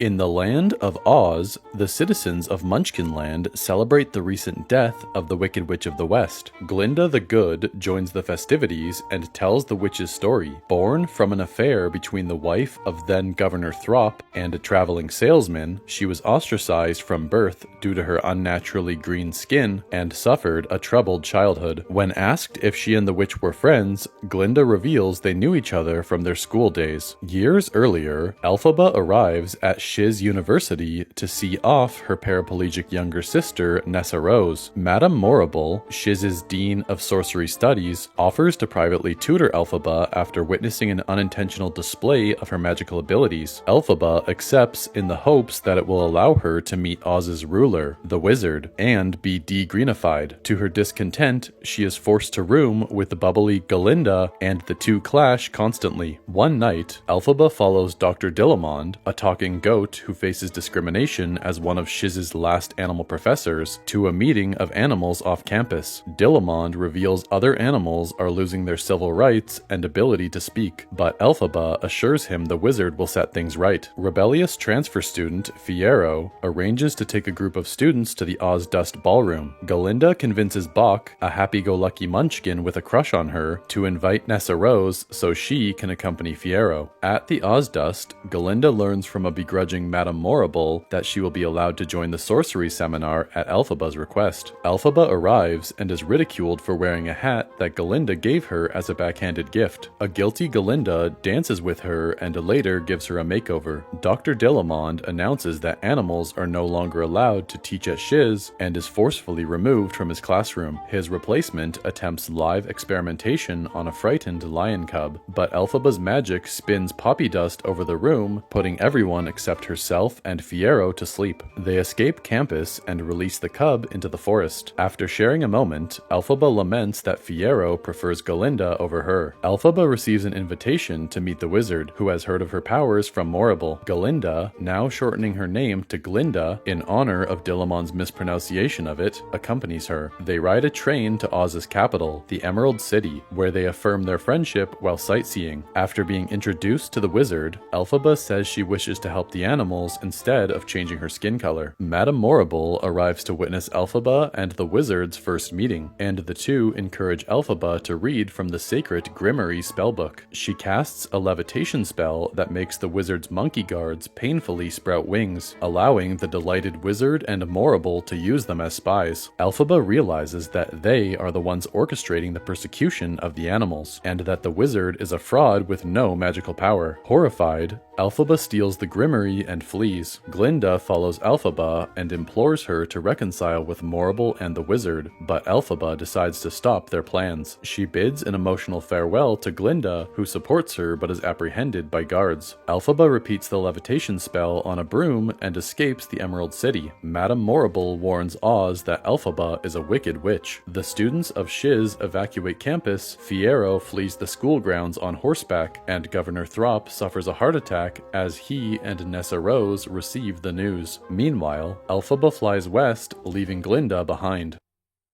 In the land of Oz, the citizens of Munchkinland celebrate the recent death of the Wicked Witch of the West. Glinda the Good joins the festivities and tells the witch's story. Born from an affair between the wife of then Governor Throp and a traveling salesman, she was ostracized from birth due to her unnaturally green skin and suffered a troubled childhood. When asked if she and the witch were friends, Glinda reveals they knew each other from their school days. Years earlier, Elphaba arrives at Shiz University to see off her paraplegic younger sister, Nessa Rose. Madame Morrible, Shiz's Dean of Sorcery Studies, offers to privately tutor Elphaba after witnessing an unintentional display of her magical abilities. Elphaba accepts in the hopes that it will allow her to meet Oz's ruler, the wizard, and be de-greenified. To her discontent, she is forced to room with the bubbly Galinda, and the two clash constantly. One night, Elphaba follows Dr. Dillamond, a talking goat who faces discrimination as one of Shiz's last animal professors, to a meeting of animals off campus. Dillamond reveals other animals are losing their civil rights and ability to speak, but Elphaba assures him the wizard will set things right. Rebellious transfer student Fiyero arranges to take a group of students to the Oz Dust Ballroom. Galinda convinces Bok, a happy-go-lucky munchkin with a crush on her, to invite Nessa Rose so she can accompany Fiyero. At the Oz Dust, Galinda learns from a begrudging Madame Morrible that she will be allowed to join the sorcery seminar at Elphaba's request. Elphaba arrives and is ridiculed for wearing a hat that Galinda gave her as a backhanded gift. A guilty Galinda dances with her and later gives her a makeover. Dr. Dillamond announces that animals are no longer allowed to teach at Shiz and is forcefully removed from his classroom. His replacement attempts live experimentation on a frightened lion cub, but Elphaba's magic spins poppy dust over the room, putting everyone except herself and Fiyero to sleep. They escape campus and release the cub into the forest. After sharing a moment, Elphaba laments that Fiyero prefers Galinda over her. Elphaba receives an invitation to meet the wizard, who has heard of her powers from Morrible. Galinda, now shortening her name to Glinda in honor of Dillamond's mispronunciation of it, accompanies her. They ride a train to Oz's capital, the Emerald City, where they affirm their friendship while sightseeing. After being introduced to the wizard, Elphaba says she wishes to help the animals instead of changing her skin color. Madame Morrible arrives to witness Elphaba and the wizard's first meeting, and the two encourage Elphaba to read from the sacred Grimoire spellbook. She casts a levitation spell that makes the wizard's monkey guards painfully sprout wings, allowing the delighted wizard and Morrible to use them as spies. Elphaba realizes that they are the ones orchestrating the persecution of the animals, and that the wizard is a fraud with no magical power. Horrified, Elphaba steals the Grimoire and flees. Glinda follows Elphaba and implores her to reconcile with Morrible and the wizard, but Elphaba decides to stop their plans. She bids an emotional farewell to Glinda, who supports her but is apprehended by guards. Elphaba repeats the levitation spell on a broom and escapes the Emerald City. Madame Morrible warns Oz that Elphaba is a wicked witch. The students of Shiz evacuate campus, Fiyero flees the school grounds on horseback, and Governor Throp suffers a heart attack as he and Nessa Rose receive the news. Meanwhile, Elphaba flies west, leaving Glinda behind.